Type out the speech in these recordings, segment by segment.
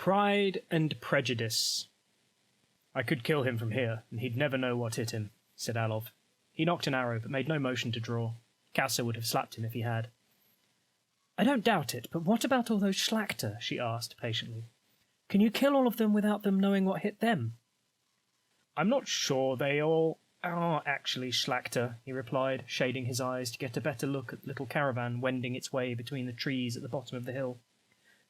Pride and Prejudice. I could kill him from here, and he'd never know what hit him, said Alov. He knocked an arrow, but made no motion to draw. Cassa would have slapped him if he had. I don't doubt it, but what about all those Schlachter? She asked, patiently. Can you kill all of them without them knowing what hit them? I'm not sure they all are actually Schlachter, he replied, shading his eyes to get a better look at the little caravan wending its way between the trees at the bottom of the hill.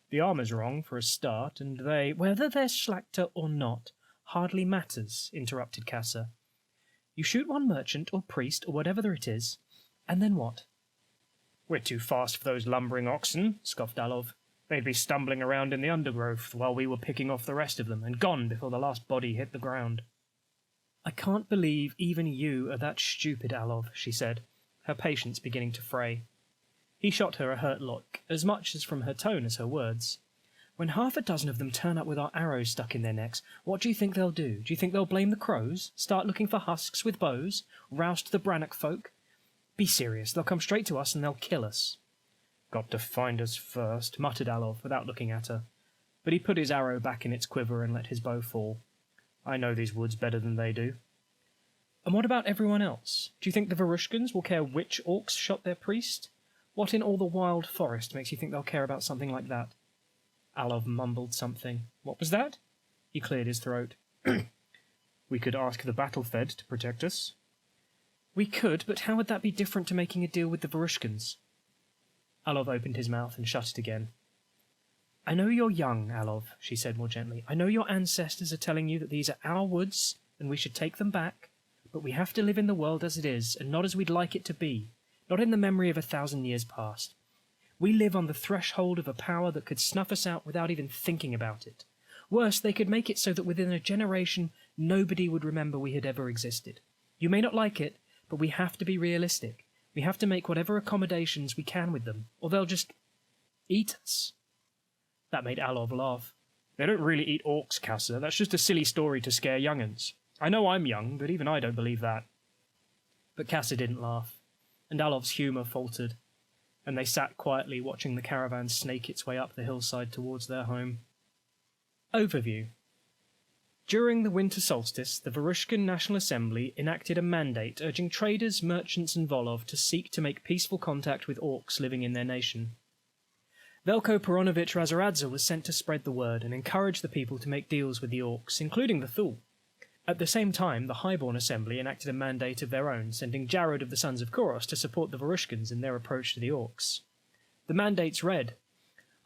The armour's wrong, for a start, and they... Whether they're Schlachter or not hardly matters, interrupted Cassa. You shoot one merchant or priest or whatever it is, and then what? We're too fast for those lumbering oxen, scoffed Alov. They'd be stumbling around in the undergrowth while we were picking off the rest of them, and gone before the last body hit the ground. I can't believe even you are that stupid, Alov, she said, her patience beginning to fray. He shot her a hurt look, as much as from her tone as her words. When half a dozen of them turn up with our arrows stuck in their necks, what do you think they'll do? Do you think they'll blame the crows? Start looking for husks with bows? Roust the Brannock folk? Be serious, they'll come straight to us and they'll kill us. Got to find us first, muttered Alov, without looking at her. But he put his arrow back in its quiver and let his bow fall. I know these woods better than they do. And what about everyone else? Do you think the Varushkans will care which orcs shot their priest? What in all the wild forest makes you think they'll care about something like that? Alov mumbled something. What was that? He cleared his throat. We could ask the battle-fed to protect us. We could, but how would that be different to making a deal with the Varushkans? Alov opened his mouth and shut it again. I know you're young, Alov, she said more gently. I know your ancestors are telling you that these are our woods and we should take them back, but we have to live in the world as it is and not as we'd like it to be, not in the memory of 1,000 years past. We live on the threshold of a power that could snuff us out without even thinking about it. Worse, they could make it so that within a generation nobody would remember we had ever existed. You may not like it, but we have to be realistic. We have to make whatever accommodations we can with them, or they'll just eat us. That made Alov laugh. They don't really eat orcs, Cassa. That's just a silly story to scare young'uns. I know I'm young, but even I don't believe that. But Cassa didn't laugh, and Alov's humour faltered, and they sat quietly watching the caravan snake its way up the hillside towards their home. Overview. During the winter solstice, the Varushkan National Assembly enacted a mandate urging traders, merchants and Volov to seek to make peaceful contact with orcs living in their nation. Velko Peronovich Razaradze was sent to spread the word and encourage the people to make deals with the orcs, including the Thule. At the same time, the Highborn Assembly enacted a mandate of their own, sending Jared of the Sons of Kouros to support the Varushkans in their approach to the orcs. The mandates read,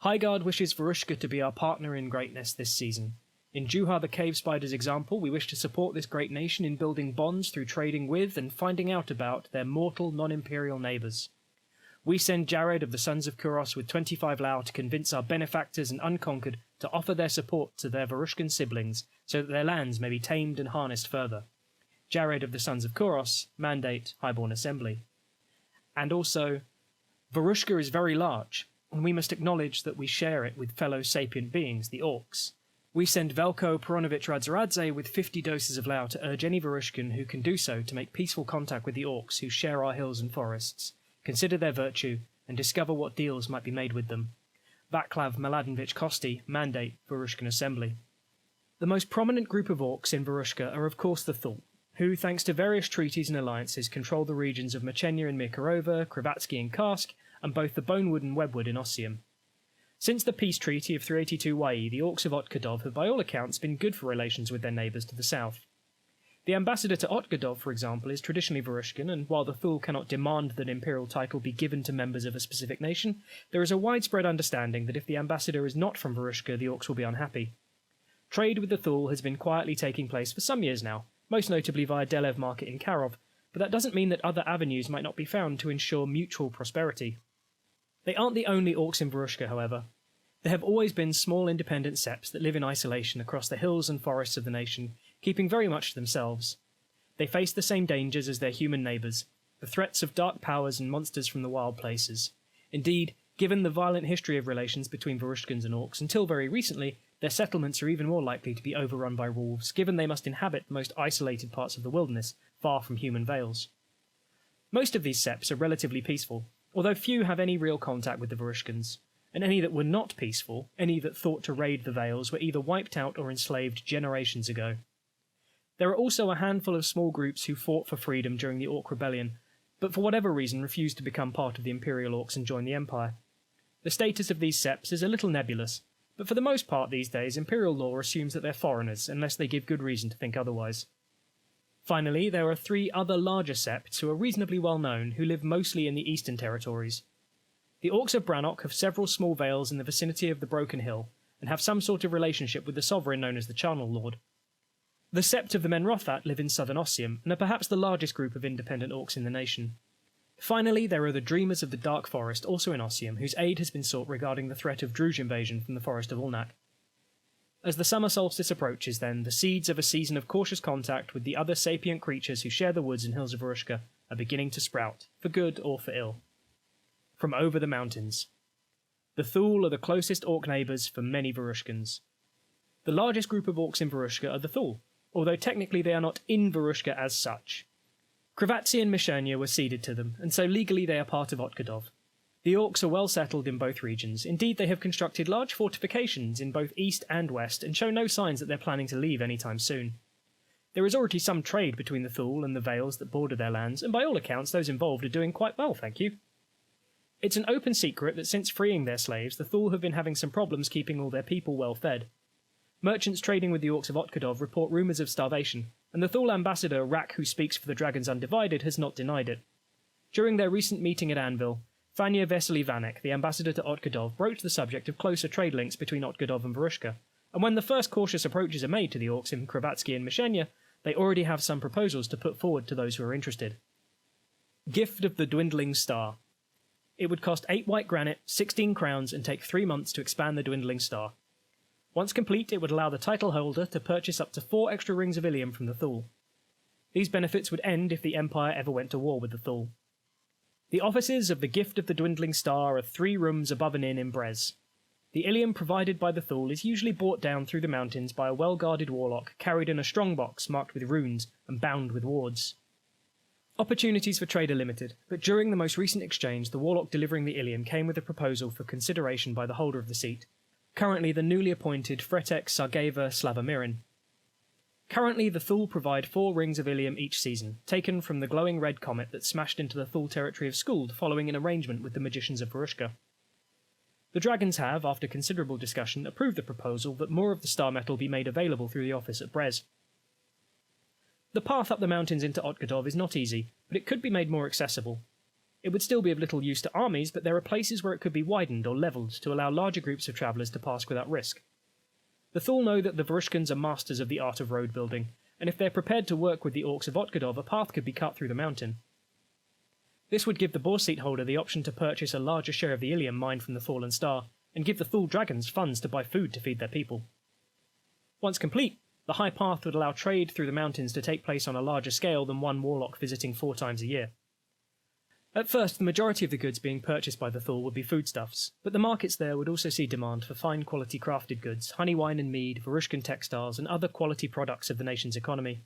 Highguard wishes Varushka to be our partner in greatness this season. In Juha the Cave Spider's example, we wish to support this great nation in building bonds through trading with and finding out about their mortal non-imperial neighbours. We send Jared of the Sons of Kouros with 25 Lao to convince our benefactors and unconquered to offer their support to their Varushkan siblings so that their lands may be tamed and harnessed further. Jared of the Sons of Kouros, mandate Highborn Assembly. And also, Varushka is very large, and we must acknowledge that we share it with fellow sapient beings, the orcs. We send Velko Peronovich Razaradze with 50 doses of Lao to urge any Varushkan who can do so to make peaceful contact with the orcs who share our hills and forests, consider their virtue, and discover what deals might be made with them. Vaclav Mladenovich Kosti, mandate Varushkan Assembly. The most prominent group of orcs in Varushka are of course the Thule, who, thanks to various treaties and alliances, control the regions of Machenya and Mirkarova, Krivatsky and Karsk, and both the Bonewood and Webwood in Ossium. Since the peace treaty of 382 YE, the orcs of Otgadov have by all accounts been good for relations with their neighbours to the south. The ambassador to Otgadov, for example, is traditionally Varushkan, and while the Thule cannot demand that an imperial title be given to members of a specific nation, there is a widespread understanding that if the ambassador is not from Varushka, the orcs will be unhappy. Trade with the Thule has been quietly taking place for some years now, most notably via Delev Market in Karov, but that doesn't mean that other avenues might not be found to ensure mutual prosperity. They aren't the only orcs in Varushka, however. There have always been small independent septs that live in isolation across the hills and forests of the nation, keeping very much to themselves. They face the same dangers as their human neighbours, the threats of dark powers and monsters from the wild places. Indeed, given the violent history of relations between Varushkans and orcs, until very recently, their settlements are even more likely to be overrun by wolves, given they must inhabit the most isolated parts of the wilderness, far from human vales. Most of these septs are relatively peaceful, although few have any real contact with the Varushkans. and any that were not peaceful, any that thought to raid the Vales, were either wiped out or enslaved generations ago. There are also a handful of small groups who fought for freedom during the Orc Rebellion, but for whatever reason refused to become part of the Imperial Orcs and join the Empire. The status of these septs is a little nebulous, but for the most part these days Imperial law assumes that they're foreigners, unless they give good reason to think otherwise. Finally, there are 3 other larger septs who are reasonably well known, who live mostly in the Eastern Territories. The Orcs of Brannock have several small vales in the vicinity of the Broken Hill, and have some sort of relationship with the sovereign known as the Charnel Lord. The Sept of the Menrothat live in southern Ossium, and are perhaps the largest group of independent Orcs in the nation. Finally, there are the Dreamers of the Dark Forest, also in Ossium, whose aid has been sought regarding the threat of Druge invasion from the Forest of Ulnak. As the summer solstice approaches, then, the seeds of a season of cautious contact with the other sapient creatures who share the woods and hills of Varushka are beginning to sprout, for good or for ill. From over the mountains. The Thule are the closest Orc neighbours for many Varushkans. The largest group of Orcs in Varushka are the Thule, although technically they are not in Varushka as such. Kravatsi and Mishania were ceded to them, and so legally they are part of Otkadov. The Orcs are well settled in both regions. Indeed, they have constructed large fortifications in both east and west, and show no signs that they're planning to leave anytime soon. There is already some trade between the Thule and the Vales that border their lands, and by all accounts those involved are doing quite well, thank you. It's an open secret that since freeing their slaves, the Thule have been having some problems keeping all their people well fed. Merchants trading with the Orcs of Otkadov report rumours of starvation, and the Thule ambassador, Rak, who speaks for the Dragons Undivided, has not denied it. During their recent meeting at Anvil, Fanya Vesely Vanek, the ambassador to Otkadov, broached the subject of closer trade links between Otkadov and Varushka, and when the first cautious approaches are made to the Orcs in Kravatsky and Mishenia, they already have some proposals to put forward to those who are interested. Gift of the Dwindling Star. It would cost 8 white granite, 16 crowns, and take 3 months to expand the Dwindling Star. Once complete, it would allow the title holder to purchase up to 4 extra rings of Ilium from the Thule. These benefits would end if the Empire ever went to war with the Thule. The offices of the Gift of the Dwindling Star are 3 rooms above an inn in Brez. The Ilium provided by the Thule is usually brought down through the mountains by a well-guarded warlock, carried in a strong box marked with runes and bound with wards. Opportunities for trade are limited, but during the most recent exchange, the warlock delivering the Ilium came with a proposal for consideration by the holder of the seat, currently the newly appointed Fretek Sargeva Slavamirin. Currently, the Thule provide 4 rings of Ilium each season, taken from the glowing red comet that smashed into the Thule territory of Skuld following an arrangement with the magicians of Varushka. The Dragons have, after considerable discussion, approved the proposal that more of the star metal be made available through the office at Brez. The path up the mountains into Otkadov is not easy, but it could be made more accessible. It would still be of little use to armies, but there are places where it could be widened or levelled to allow larger groups of travellers to pass without risk. The Thule know that the Varushkans are masters of the art of road building, and if they're prepared to work with the Orcs of Otkadov, a path could be cut through the mountain. This would give the boar seat holder the option to purchase a larger share of the Ilium mined from the Fallen Star, and give the Thule dragons funds to buy food to feed their people. Once complete, the high path would allow trade through the mountains to take place on a larger scale than one warlock visiting 4 times a year. At first, the majority of the goods being purchased by the Thule would be foodstuffs, but the markets there would also see demand for fine quality crafted goods, honey wine and mead, Varushkan textiles, and other quality products of the nation's economy.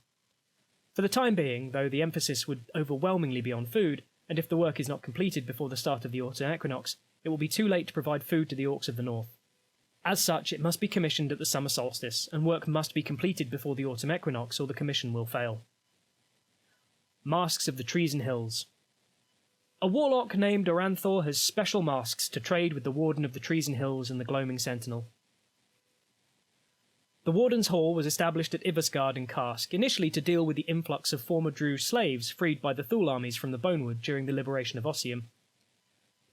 For the time being, though, the emphasis would overwhelmingly be on food, and if the work is not completed before the start of the autumn equinox, it will be too late to provide food to the Orcs of the north. As such, it must be commissioned at the summer solstice, and work must be completed before the autumn equinox or the commission will fail. Masks of the Trees and Hills. A warlock named Oranthor has special masks to trade with the Warden of the Trees and Hills and the Gloaming Sentinel. The Warden's Hall was established at Iversgard and Karsk, initially to deal with the influx of former Druze slaves freed by the Thule armies from the Bonewood during the liberation of Ossium.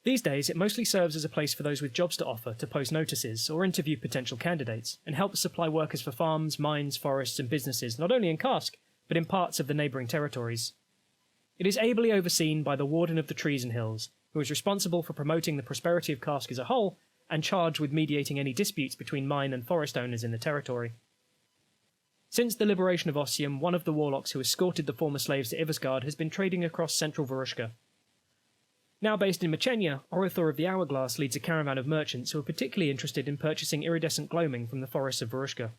These days, it mostly serves as a place for those with jobs to offer to post notices or interview potential candidates, and helps supply workers for farms, mines, forests and businesses not only in Karsk, but in parts of the neighbouring territories. It is ably overseen by the Warden of the Trees and Hills, who is responsible for promoting the prosperity of Karsk as a whole, and charged with mediating any disputes between mine and forest owners in the territory. Since the liberation of Ossium, one of the warlocks who escorted the former slaves to Iversgard has been trading across central Varushka. Now based in Mechenia, Oranthor of the Hourglass leads a caravan of merchants who are particularly interested in purchasing iridescent gloaming from the forests of Varushka.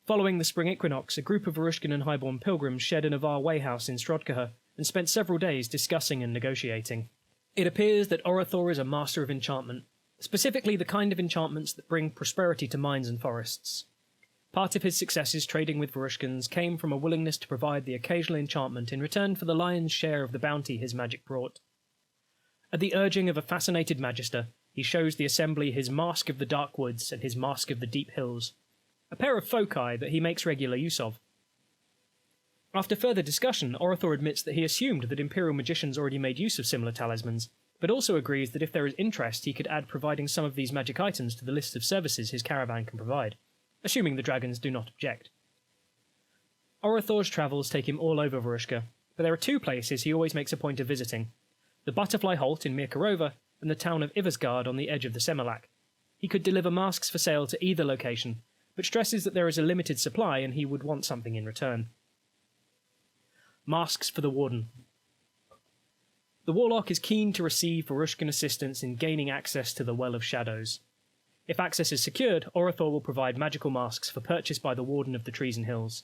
Following the spring equinox, a group of Varushkan and highborn pilgrims shared an Avar wayhouse in Strodkaha and spent several days discussing and negotiating. It appears that Oranthor is a master of enchantment, specifically the kind of enchantments that bring prosperity to mines and forests. Part of his successes trading with Varushkans came from a willingness to provide the occasional enchantment in return for the lion's share of the bounty his magic brought. At the urging of a fascinated magister, he shows the assembly his Mask of the Dark Woods and his Mask of the Deep Hills, a pair of foci that he makes regular use of. After further discussion, Orathor admits that he assumed that Imperial magicians already made use of similar talismans, but also agrees that if there is interest he could add providing some of these magic items to the list of services his caravan can provide, assuming the dragons do not object. Orathor's travels take him all over Varushka, but there are two places he always makes a point of visiting: the Butterfly Holt in Mirkarova and the town of Iversgard on the edge of the Semelak. He could deliver masks for sale to either location, but stresses that there is a limited supply and he would want something in return. Masks for the Warden. The Warlock is keen to receive Varushkan assistance in gaining access to the Well of Shadows. If access is secured, Orathor will provide magical masks for purchase by the Warden of the Trees and Hills.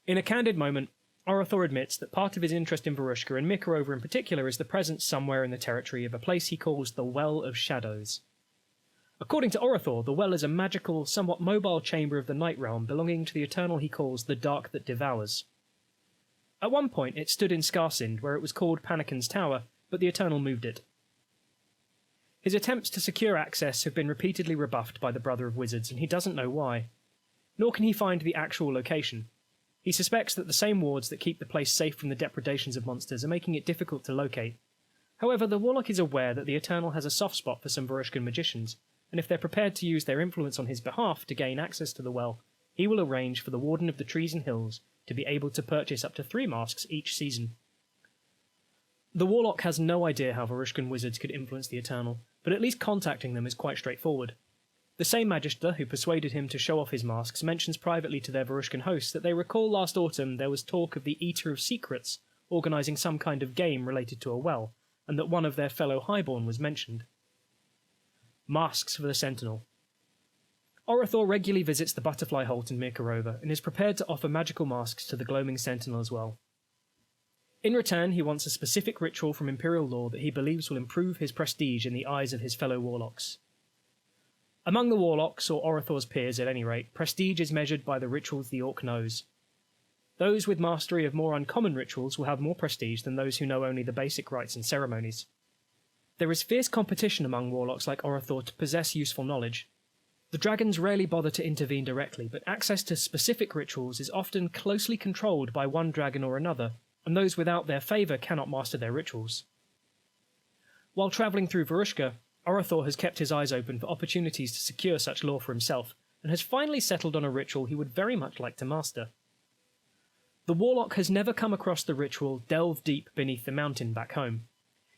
In a candid moment, Orathor admits that part of his interest in Varushka, and Mirkarova in particular, is the presence somewhere in the territory of a place he calls the Well of Shadows. According to Orathor, the well is a magical, somewhat mobile chamber of the Night Realm belonging to the Eternal he calls the Dark that Devours. At one point it stood in Skarsind, where it was called Panikin's Tower, but the Eternal moved it. His attempts to secure access have been repeatedly rebuffed by the Brother of Wizards, and he doesn't know why. Nor can he find the actual location. He suspects that the same wards that keep the place safe from the depredations of monsters are making it difficult to locate. However, the Warlock is aware that the Eternal has a soft spot for some Varushkan magicians, and if they're prepared to use their influence on his behalf to gain access to the well, he will arrange for the Warden of the Trees and Hills to be able to purchase up to 3 masks each season. The Warlock has no idea how Varushkan wizards could influence the Eternal, but at least contacting them is quite straightforward. The same Magister who persuaded him to show off his masks mentions privately to their Varushkan hosts that they recall last autumn there was talk of the Eater of Secrets organising some kind of game related to a well, and that one of their fellow Highborn was mentioned. Masks for the Sentinel. Orathor regularly visits the Butterfly Holt in Mirkarova and is prepared to offer magical masks to the Gloaming Sentinel as well. In return, he wants a specific ritual from Imperial law that he believes will improve his prestige in the eyes of his fellow Warlocks. Among the Warlocks, or Orathor's peers at any rate, prestige is measured by the rituals the Orc knows. Those with mastery of more uncommon rituals will have more prestige than those who know only the basic rites and ceremonies. There is fierce competition among Warlocks like Orathor to possess useful knowledge. The dragons rarely bother to intervene directly, but access to specific rituals is often closely controlled by one dragon or another, and those without their favour cannot master their rituals. While travelling through Varushka, Orathor has kept his eyes open for opportunities to secure such lore for himself, and has finally settled on a ritual he would very much like to master. The Warlock has never come across the ritual Delve Deep Beneath the Mountain back home.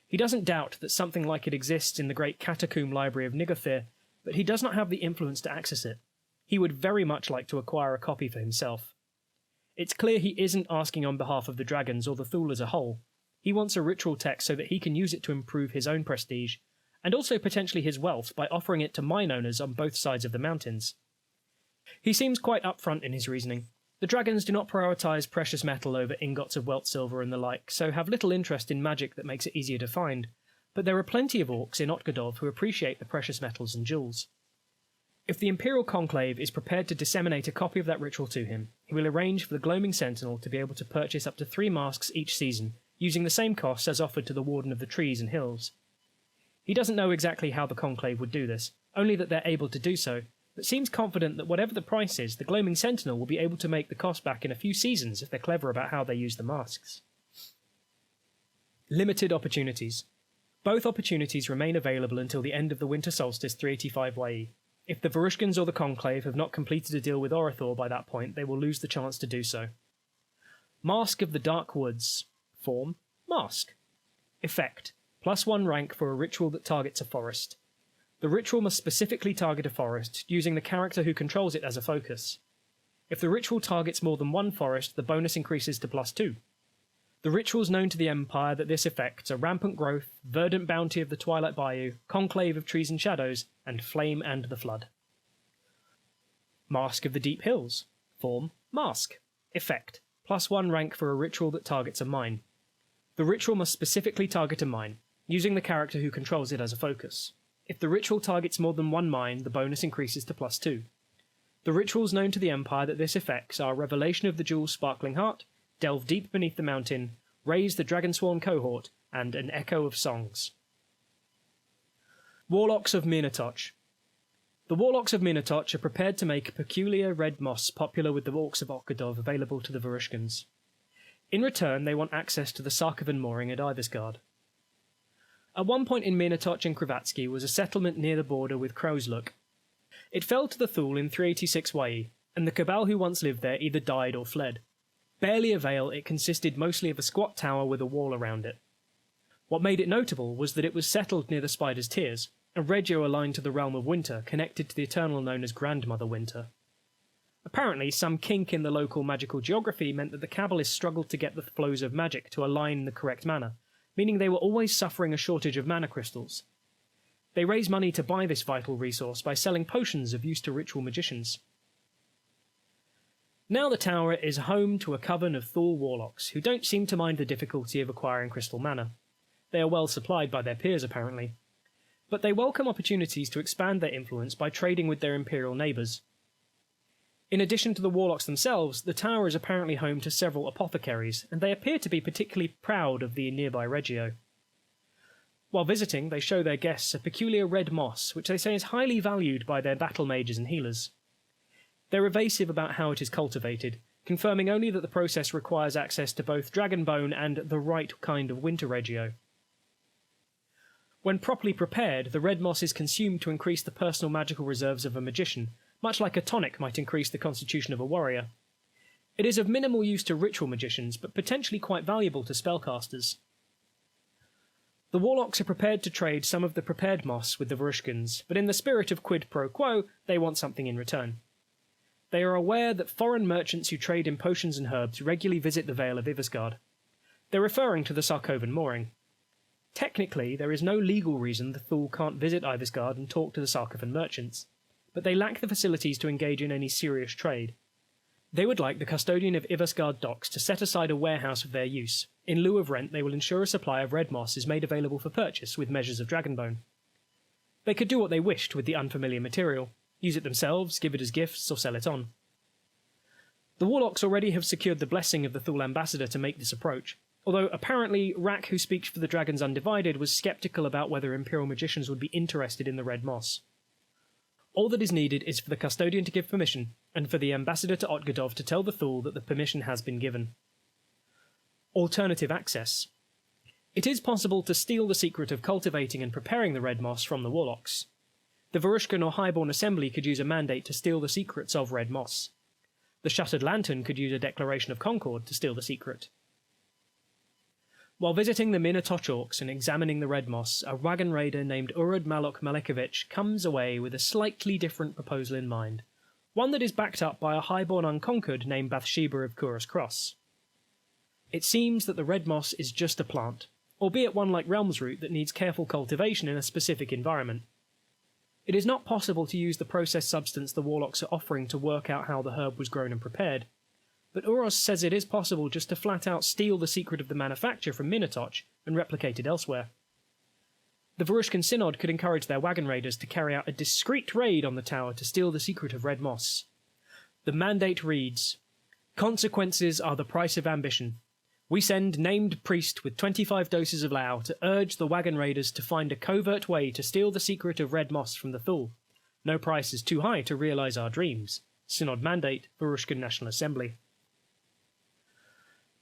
He doesn't doubt that something like it exists in the great catacomb library of Nigothir, but he does not have the influence to access it. He would very much like to acquire a copy for himself. It's clear he isn't asking on behalf of the dragons or the Thule as a whole. He wants a ritual text so that he can use it to improve his own prestige, and also potentially his wealth by offering it to mine owners on both sides of the mountains. He seems quite upfront in his reasoning. The dragons do not prioritise precious metal over ingots of welt silver and the like, so have little interest in magic that makes it easier to find, but there are plenty of orcs in Otgadov who appreciate the precious metals and jewels. If the Imperial Conclave is prepared to disseminate a copy of that ritual to him, he will arrange for the Gloaming Sentinel to be able to purchase up to 3 masks each season, using the same costs as offered to the Warden of the Trees and Hills. He doesn't know exactly how the Conclave would do this, only that they're able to do so, but seems confident that whatever the price is, the Gloaming Sentinel will be able to make the cost back in a few seasons if they're clever about how they use the masks. Limited opportunities. Both opportunities remain available until the end of the Winter Solstice 385 YE. If the Varushkans or the Conclave have not completed a deal with Orathor by that point, they will lose the chance to do so. Mask of the Dark Woods. Form: Mask. Effect: +1 rank for a ritual that targets a forest. The ritual must specifically target a forest, using the character who controls it as a focus. If the ritual targets more than one forest, the bonus increases to +2. The rituals known to the Empire that this affects are Rampant Growth, Verdant Bounty of the Twilight Bayou, Conclave of Trees and Shadows, and Flame and the Flood. Mask of the Deep Hills. Form: Mask. Effect: +1 rank for a ritual that targets a mine. The ritual must specifically target a mine, using the character who controls it as a focus. If the ritual targets more than one mine, the bonus increases to +2. The rituals known to the Empire that this affects are Revelation of the Jewel's Sparkling Heart, Delve Deep Beneath the Mountain, Raise the Dragonsworn Cohort, and An Echo of Songs. Warlocks of Myrnatoch. The Warlocks of Myrnatoch are prepared to make peculiar red moss popular with the Orcs of Okadov available to the Varushkans. In return, they want access to the Sarkovan mooring at Iversgard. At one point in Myrnatoch and Kravatsky was a settlement near the border with Crowslook. It fell to the Thule in 386 YE, and the Cabal who once lived there either died or fled. Barely a veil, it consisted mostly of a squat tower with a wall around it. What made it notable was that it was settled near the Spider's Tears, a regio aligned to the realm of Winter, connected to the Eternal known as Grandmother Winter. Apparently, some kink in the local magical geography meant that the Kabbalists struggled to get the flows of magic to align in the correct manner, meaning they were always suffering a shortage of mana crystals. They raised money to buy this vital resource by selling potions of use to ritual magicians. Now the tower is home to a coven of Thule warlocks, who don't seem to mind the difficulty of acquiring crystal mana. They are well supplied by their peers, apparently. But they welcome opportunities to expand their influence by trading with their imperial neighbours. In addition to the warlocks themselves, the tower is apparently home to several apothecaries, and they appear to be particularly proud of the nearby regio. While visiting, they show their guests a peculiar red moss, which they say is highly valued by their battle mages and healers. They're evasive about how it is cultivated, confirming only that the process requires access to both dragonbone and the right kind of winter regio. When properly prepared, the red moss is consumed to increase the personal magical reserves of a magician, much like a tonic might increase the constitution of a warrior. It is of minimal use to ritual magicians, but potentially quite valuable to spellcasters. The warlocks are prepared to trade some of the prepared moss with the Varushkans, but in the spirit of quid pro quo, they want something in return. They are aware that foreign merchants who trade in potions and herbs regularly visit the Vale of Iversgard. They're referring to the Sarkovan mooring. Technically, there is no legal reason the Thule can't visit Iversgard and talk to the Sarkovan merchants, but they lack the facilities to engage in any serious trade. They would like the custodian of Iversgard docks to set aside a warehouse for their use. In lieu of rent, they will ensure a supply of red moss is made available for purchase with measures of dragonbone. They could do what they wished with the unfamiliar material, use it themselves, give it as gifts, or sell it on. The warlocks already have secured the blessing of the Thule ambassador to make this approach, although apparently Rak, who speaks for the Dragons Undivided, was sceptical about whether Imperial magicians would be interested in the red moss. All that is needed is for the custodian to give permission, and for the ambassador to Otgadov to tell the Thule that the permission has been given. Alternative access. It is possible to steal the secret of cultivating and preparing the red moss from the warlocks. The Varushkan or Highborn Assembly could use a mandate to steal the secrets of red moss. The Shuttered Lantern could use a declaration of concord to steal the secret. While visiting the Myrnatoch Orcs and examining the red moss, a wagon raider named Urud Malok Malekovich comes away with a slightly different proposal in mind, one that is backed up by a highborn unconquered named Bathsheba of Kuros Cross. It seems that the red moss is just a plant, albeit one like Realmsroot that needs careful cultivation in a specific environment. It is not possible to use the processed substance the warlocks are offering to work out how the herb was grown and prepared, but Uros says it is possible just to flat out steal the secret of the manufacture from Myrnatoch and replicate it elsewhere. The Varushkan Synod could encourage their wagon raiders to carry out a discreet raid on the tower to steal the secret of red moss. The mandate reads, "Consequences are the price of ambition. We send named priest with 25 doses of Lao to urge the wagon raiders to find a covert way to steal the secret of red moss from the Thule. No price is too high to realize our dreams. Synod mandate, Varushkan National Assembly."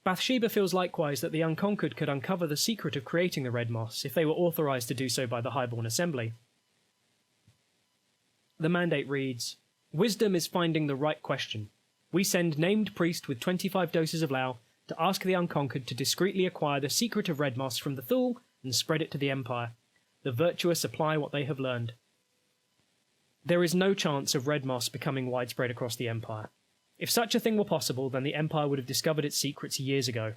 Bathsheba feels likewise that the Unconquered could uncover the secret of creating the red moss if they were authorized to do so by the Highborn Assembly. The mandate reads, "Wisdom is finding the right question. We send named priest with 25 doses of Lao to ask the Unconquered to discreetly acquire the secret of red moss from the Thule and spread it to the Empire. The virtuous apply what they have learned." There is no chance of red moss becoming widespread across the Empire. If such a thing were possible, then the Empire would have discovered its secrets years ago.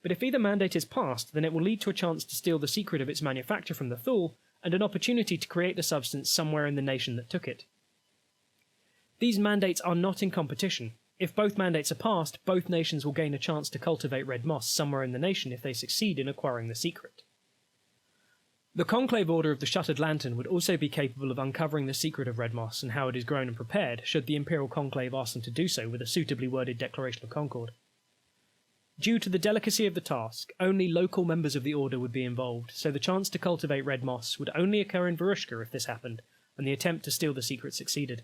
But if either mandate is passed, then it will lead to a chance to steal the secret of its manufacture from the Thule, and an opportunity to create the substance somewhere in the nation that took it. These mandates are not in competition. If both mandates are passed, both nations will gain a chance to cultivate red moss somewhere in the nation if they succeed in acquiring the secret. The Conclave Order of the Shuttered Lantern would also be capable of uncovering the secret of red moss and how it is grown and prepared, should the Imperial Conclave ask them to do so with a suitably worded Declaration of Concord. Due to the delicacy of the task, only local members of the Order would be involved, so the chance to cultivate red moss would only occur in Varushka if this happened, and the attempt to steal the secret succeeded.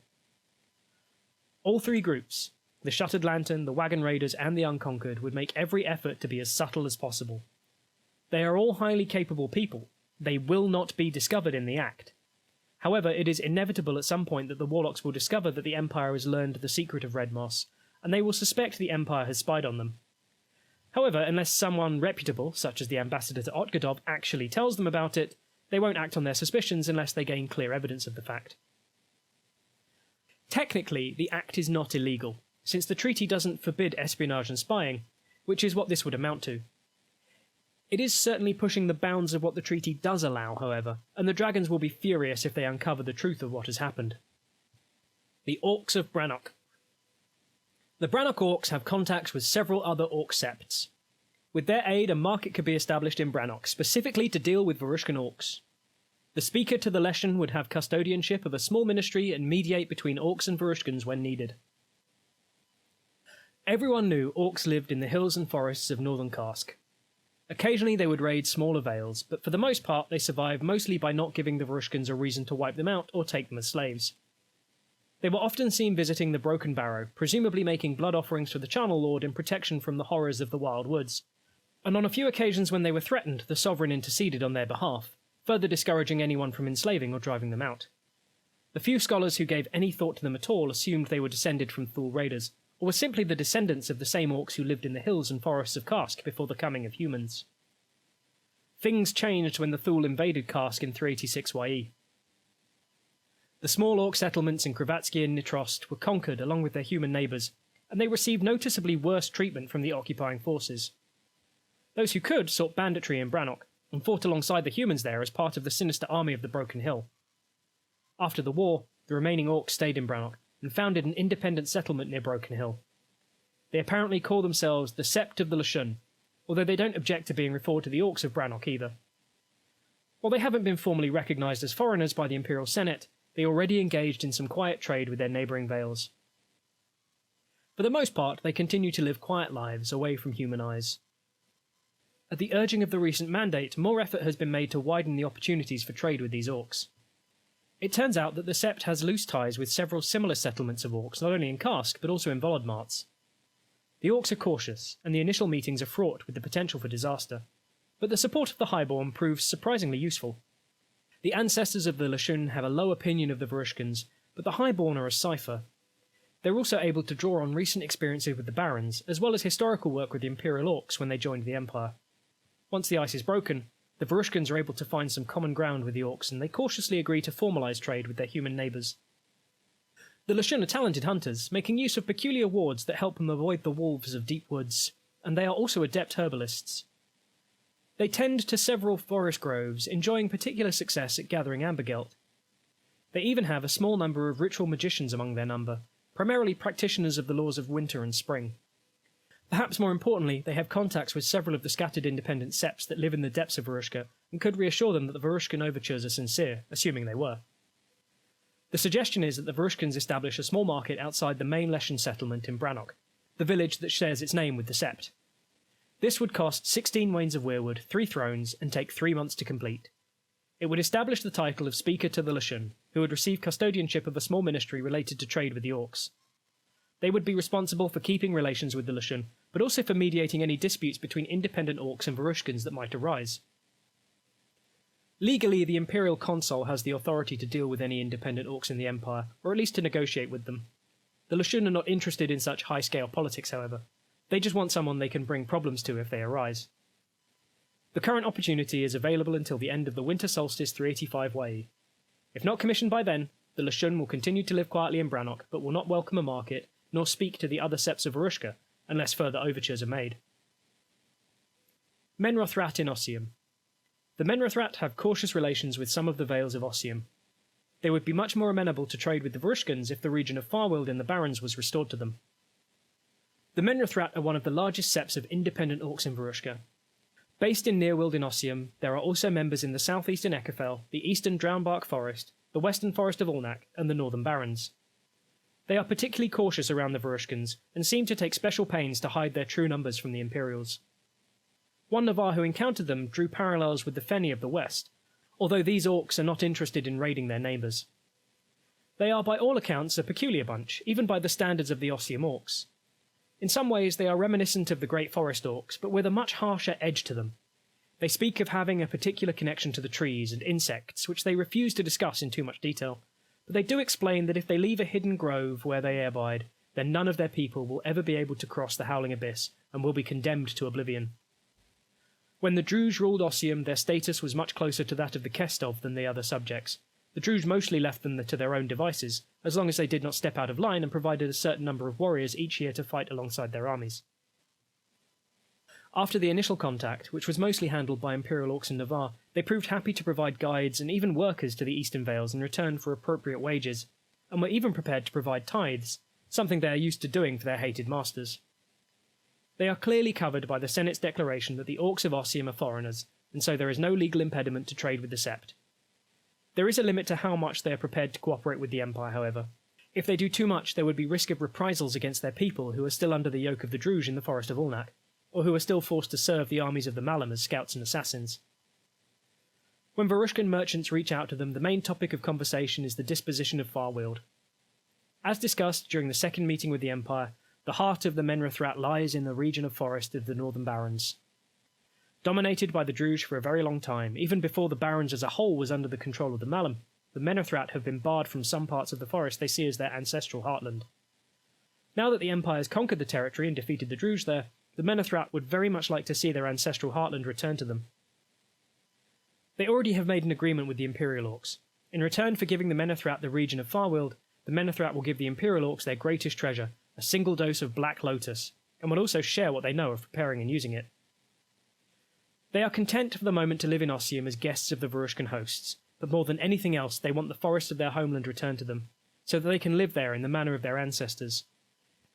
All three groups, the Shuttered Lantern, the Wagon Raiders, and the Unconquered, would make every effort to be as subtle as possible. They are all highly capable people. They will not be discovered in the act. However, it is inevitable at some point that the Warlocks will discover that the Empire has learned the secret of red moss, and they will suspect the Empire has spied on them. However, unless someone reputable, such as the ambassador to Otgadov, actually tells them about it, they won't act on their suspicions unless they gain clear evidence of the fact. Technically, the act is not illegal, since the treaty doesn't forbid espionage and spying, which is what this would amount to. It is certainly pushing the bounds of what the treaty does allow, however, and the dragons will be furious if they uncover the truth of what has happened. The Orcs of Brannock. The Brannock Orcs have contacts with several other Orc septs. With their aid, a market could be established in Brannock, specifically to deal with Varushkan Orcs. The Speaker to the Leshen would have custodianship of a small ministry and mediate between Orcs and Varushkans when needed. Everyone knew Orcs lived in the hills and forests of northern Karsk. Occasionally they would raid smaller vales, but for the most part they survived mostly by not giving the Varushkans a reason to wipe them out or take them as slaves. They were often seen visiting the Broken Barrow, presumably making blood offerings to the Charnel Lord in protection from the horrors of the Wild Woods, and on a few occasions when they were threatened, the Sovereign interceded on their behalf, further discouraging anyone from enslaving or driving them out. The few scholars who gave any thought to them at all assumed they were descended from Thule raiders, or were simply the descendants of the same Orcs who lived in the hills and forests of Karsk before the coming of humans. Things changed when the Thule invaded Karsk in 386 YE. The small Orc settlements in Kravatsky and Nitrost were conquered along with their human neighbours, and they received noticeably worse treatment from the occupying forces. Those who could sought banditry in Brannock, and fought alongside the humans there as part of the sinister army of the Broken Hill. After the war, the remaining Orcs stayed in Brannock, and founded an independent settlement near Broken Hill. They apparently call themselves the Sept of the Lashun, although they don't object to being referred to the Orcs of Brannock either. While they haven't been formally recognised as foreigners by the Imperial Senate, they already engaged in some quiet trade with their neighbouring vales. For the most part, they continue to live quiet lives away from human eyes. At the urging of the recent mandate, more effort has been made to widen the opportunities for trade with these Orcs. It turns out that the Sept has loose ties with several similar settlements of Orcs, not only in Karsk, but also in Volodmarts. The Orcs are cautious, and the initial meetings are fraught with the potential for disaster, but the support of the Highborn proves surprisingly useful. The ancestors of the Lashun have a low opinion of the Varushkans, but the Highborn are a cipher. They're also able to draw on recent experiences with the Barons, as well as historical work with the Imperial Orcs when they joined the Empire. Once the ice is broken, the Varushkans are able to find some common ground with the Orcs, and they cautiously agree to formalise trade with their human neighbours. The Lashun are talented hunters, making use of peculiar wards that help them avoid the wolves of deep woods, and they are also adept herbalists. They tend to several forest groves, enjoying particular success at gathering ambergelt. They even have a small number of ritual magicians among their number, primarily practitioners of the laws of winter and spring. Perhaps more importantly, they have contacts with several of the scattered independent septs that live in the depths of Varushka, and could reassure them that the Varushkan overtures are sincere, assuming they were. The suggestion is that the Varushkans establish a small market outside the main Leshen settlement in Brannock, the village that shares its name with the Sept. This would cost 16 wains of weirwood, 3 thrones, and take 3 months to complete. It would establish the title of Speaker to the Lashun, who would receive custodianship of a small ministry related to trade with the Orcs. They would be responsible for keeping relations with the Lashun, but also for mediating any disputes between independent Orcs and Varushkans that might arise. Legally, the Imperial Consul has the authority to deal with any independent Orcs in the Empire, or at least to negotiate with them. The Lashun are not interested in such high-scale politics, however. They just want someone they can bring problems to if they arise. The current opportunity is available until the end of the Winter Solstice 385 YE. If not commissioned by then, the Lashun will continue to live quietly in Brannock, but will not welcome a market, nor speak to the other septs of Varushka, unless further overtures are made. Menrothrat in Ossium. The Menrothrat have cautious relations with some of the Vales of Ossium. They would be much more amenable to trade with the Varushkans if the region of Farwild in the Barrens was restored to them. The Menrothrat are one of the largest septs of independent Orcs in Varushka. Based in Nearwild in Ossium, there are also members in the southeastern Eckerfell, the eastern Drownbark Forest, the western Forest of Alnak, and the northern Barrens. They are particularly cautious around the Varushkans, and seem to take special pains to hide their true numbers from the Imperials. One Navarre who encountered them drew parallels with the Feni of the west, although these orcs are not interested in raiding their neighbours. They are by all accounts a peculiar bunch, even by the standards of the Ossium orcs. In some ways they are reminiscent of the Great Forest orcs, but with a much harsher edge to them. They speak of having a particular connection to the trees and insects, which they refuse to discuss in too much detail, but they do explain that if they leave a hidden grove where they abide, then none of their people will ever be able to cross the Howling Abyss, and will be condemned to oblivion. When the Druge ruled Ossium, their status was much closer to that of the Kestov than the other subjects. The Druge mostly left them to their own devices, as long as they did not step out of line and provided a certain number of warriors each year to fight alongside their armies. After the initial contact, which was mostly handled by Imperial Orcs and Navarre, they proved happy to provide guides and even workers to the Eastern Vales in return for appropriate wages, and were even prepared to provide tithes, something they are used to doing for their hated masters. They are clearly covered by the Senate's declaration that the Orcs of Ossium are foreigners, and so there is no legal impediment to trade with the Sept. There is a limit to how much they are prepared to cooperate with the Empire, however. If they do too much, there would be risk of reprisals against their people who are still under the yoke of the Druge in the Forest of Alnak, or who are still forced to serve the armies of the Malum as scouts and assassins. When Varushkan merchants reach out to them, the main topic of conversation is the disposition of Farweald. As discussed during the second meeting with the Empire, the heart of the Menrathrat lies in the region of forest of the Northern Barrens. Dominated by the Druge for a very long time, even before the Barrens as a whole was under the control of the Malum, the Menrathrat have been barred from some parts of the forest they see as their ancestral heartland. Now that the Empire has conquered the territory and defeated the Druge there, the Menrathrat would very much like to see their ancestral heartland return to them. They already have made an agreement with the Imperial Orcs. In return for giving the Menrathrat the region of Farweald, the Menrathrat will give the Imperial Orcs their greatest treasure, a single dose of Black Lotus, and will also share what they know of preparing and using it. They are content for the moment to live in Ossium as guests of the Varushkan hosts, but more than anything else they want the forest of their homeland returned to them, so that they can live there in the manner of their ancestors.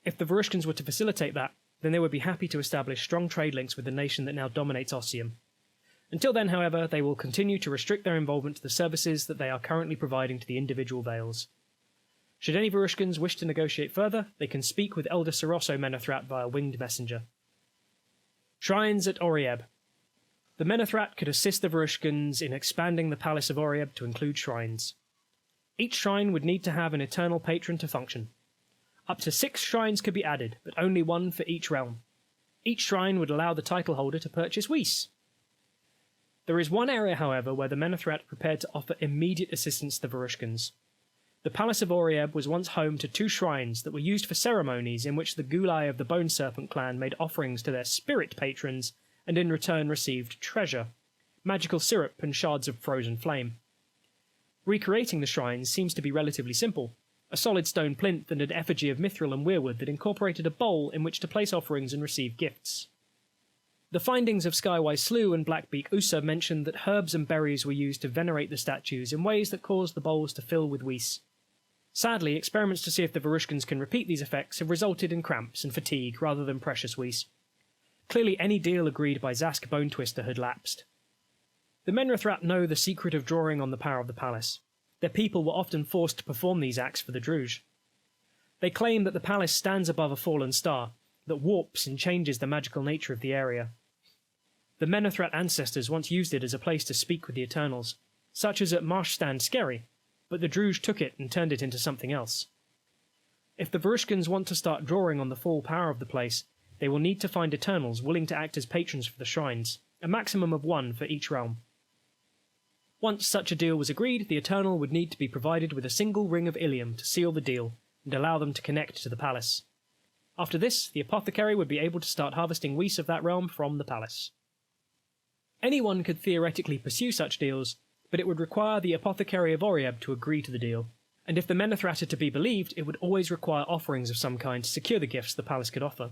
If the Varushkans were to facilitate that, then they would be happy to establish strong trade links with the nation that now dominates Ossium. Until then, however, they will continue to restrict their involvement to the services that they are currently providing to the individual Vales. Should any Varushkans wish to negotiate further, they can speak with Elder Sarosso Menethrat via winged messenger. Shrines at Orieb. The Menethrat could assist the Varushkans in expanding the Palace of Orieb to include shrines. Each shrine would need to have an eternal patron to function. Up to 6 shrines could be added, but only 1 for each realm. Each shrine would allow the title holder to purchase Weiss. There is one area, however, where the Menethrat prepared to offer immediate assistance to the Varushkans. The Palace of Orieb was once home to 2 shrines that were used for ceremonies in which the Gulai of the Bone Serpent clan made offerings to their spirit patrons and in return received treasure, magical syrup and shards of frozen flame. Recreating the shrines seems to be relatively simple. A solid stone plinth and an effigy of Mithril and Weirwood that incorporated a bowl in which to place offerings and receive gifts. The findings of Skywise Slough and Blackbeak Usa mentioned that herbs and berries were used to venerate the statues in ways that caused the bowls to fill with Weiss. Sadly, experiments to see if the Varushkans can repeat these effects have resulted in cramps and fatigue rather than precious Weiss. Clearly any deal agreed by Zask Bone Twister had lapsed. The Menrathrat know the secret of drawing on the power of the palace. Their people were often forced to perform these acts for the Druge. They claim that the palace stands above a fallen star, that warps and changes the magical nature of the area. The Menethrat ancestors once used it as a place to speak with the Eternals, such as at Marshstand Skerry, but the Druge took it and turned it into something else. If the Varushkans want to start drawing on the full power of the place, they will need to find Eternals willing to act as patrons for the shrines, a maximum of 1 for each realm. Once such a deal was agreed, the Eternal would need to be provided with a single ring of Ilium to seal the deal and allow them to connect to the palace. After this, the apothecary would be able to start harvesting Weiss of that realm from the palace. Anyone could theoretically pursue such deals, but it would require the apothecary of Orieb to agree to the deal, and if the Menethrat are to be believed, it would always require offerings of some kind to secure the gifts the palace could offer.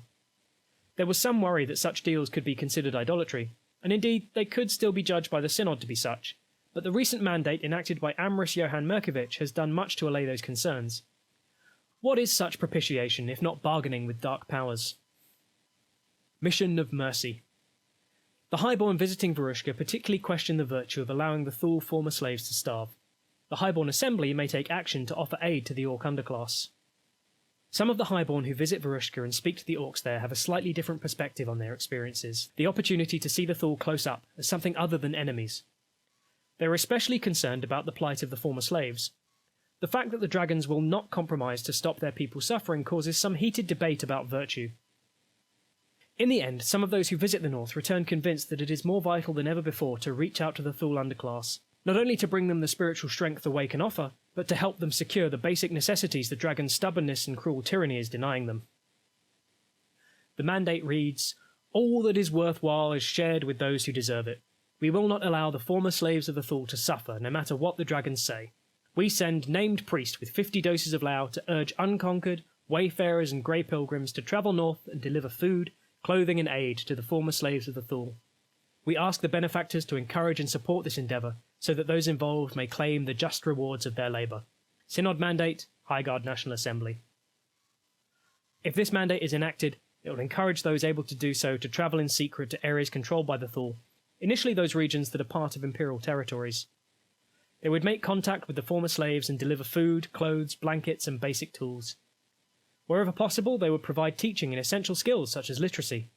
There was some worry that such deals could be considered idolatry, and indeed they could still be judged by the Synod to be such, but the recent mandate enacted by Amrus Johann Merkovich has done much to allay those concerns. What is such propitiation if not bargaining with dark powers? Mission of Mercy. The Highborn visiting Varushka particularly question the virtue of allowing the Thule former slaves to starve. The Highborn Assembly may take action to offer aid to the Orc underclass. Some of the Highborn who visit Varushka and speak to the Orcs there have a slightly different perspective on their experiences, the opportunity to see the Thule close up as something other than enemies. They are especially concerned about the plight of the former slaves. The fact that the dragons will not compromise to stop their people suffering causes some heated debate about virtue. In the end, some of those who visit the North return convinced that it is more vital than ever before to reach out to the Thule underclass, not only to bring them the spiritual strength the way can offer, but to help them secure the basic necessities the dragon's stubbornness and cruel tyranny is denying them. The mandate reads, "All that is worthwhile is shared with those who deserve it. We will not allow the former slaves of the Thule to suffer, no matter what the dragons say. We send named priest with 50 doses of Lao to urge unconquered, wayfarers and grey pilgrims to travel north and deliver food, clothing and aid to the former slaves of the Thule. We ask the benefactors to encourage and support this endeavour, so that those involved may claim the just rewards of their labour. Synod Mandate, Highguard National Assembly." If this mandate is enacted, it will encourage those able to do so to travel in secret to areas controlled by the Thule, initially those regions that are part of Imperial territories. They would make contact with the former slaves and deliver food, clothes, blankets and basic tools. Wherever possible, they would provide teaching in essential skills such as literacy.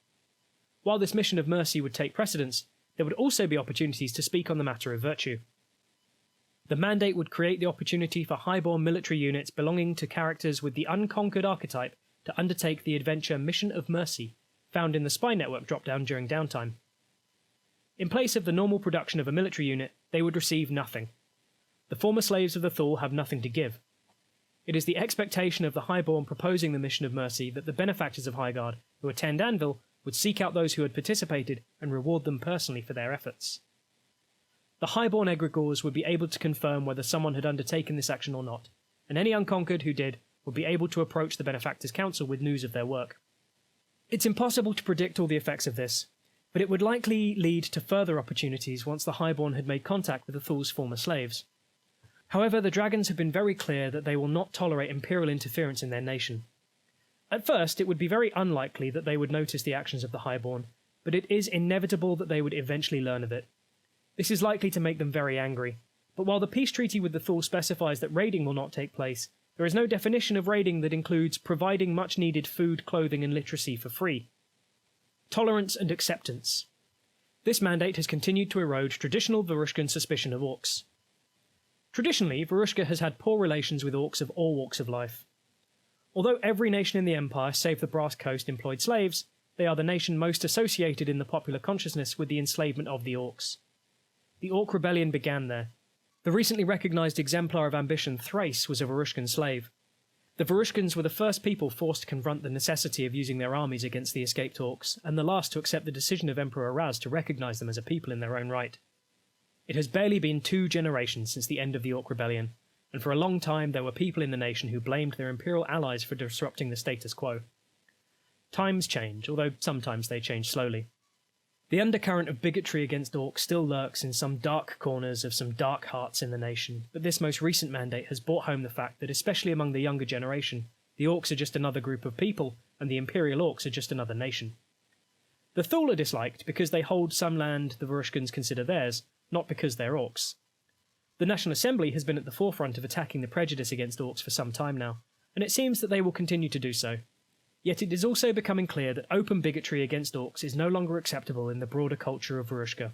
While this mission of mercy would take precedence, there would also be opportunities to speak on the matter of virtue. The mandate would create the opportunity for highborn military units belonging to characters with the unconquered archetype to undertake the adventure Mission of Mercy, found in the Spy Network drop-down during downtime. In place of the normal production of a military unit, they would receive nothing. The former slaves of the Thule have nothing to give. It is the expectation of the Highborn proposing the Mission of Mercy that the benefactors of Highguard, who attend Anvil, would seek out those who had participated and reward them personally for their efforts. The Highborn egregores would be able to confirm whether someone had undertaken this action or not, and any unconquered who did would be able to approach the Benefactors' Council with news of their work. It's impossible to predict all the effects of this, but it would likely lead to further opportunities once the Highborn had made contact with the Thule's former slaves. However, the dragons have been very clear that they will not tolerate Imperial interference in their nation. At first, it would be very unlikely that they would notice the actions of the Highborn, but it is inevitable that they would eventually learn of it. This is likely to make them very angry, but while the peace treaty with the Thule specifies that raiding will not take place, there is no definition of raiding that includes providing much-needed food, clothing and literacy for free. Tolerance and acceptance. This mandate has continued to erode traditional Varushkan suspicion of Orcs. Traditionally, Varushka has had poor relations with Orcs of all walks of life. Although every nation in the Empire, save the Brass Coast, employed slaves, they are the nation most associated in the popular consciousness with the enslavement of the Orcs. The Orc Rebellion began there. The recently recognised exemplar of ambition, Thrace, was a Varushkan slave. The Varushkans were the first people forced to confront the necessity of using their armies against the escaped Orcs, and the last to accept the decision of Emperor Raz to recognise them as a people in their own right. It has barely been 2 generations since the end of the Orc Rebellion, and for a long time there were people in the nation who blamed their Imperial allies for disrupting the status quo. Times change, although sometimes they change slowly. The undercurrent of bigotry against Orcs still lurks in some dark corners of some dark hearts in the nation, but this most recent mandate has brought home the fact that, especially among the younger generation, the Orcs are just another group of people, and the Imperial Orcs are just another nation. The Thule are disliked because they hold some land the Varushkans consider theirs, not because they're Orcs. The National Assembly has been at the forefront of attacking the prejudice against Orcs for some time now, and it seems that they will continue to do so. Yet it is also becoming clear that open bigotry against Orcs is no longer acceptable in the broader culture of Varushka.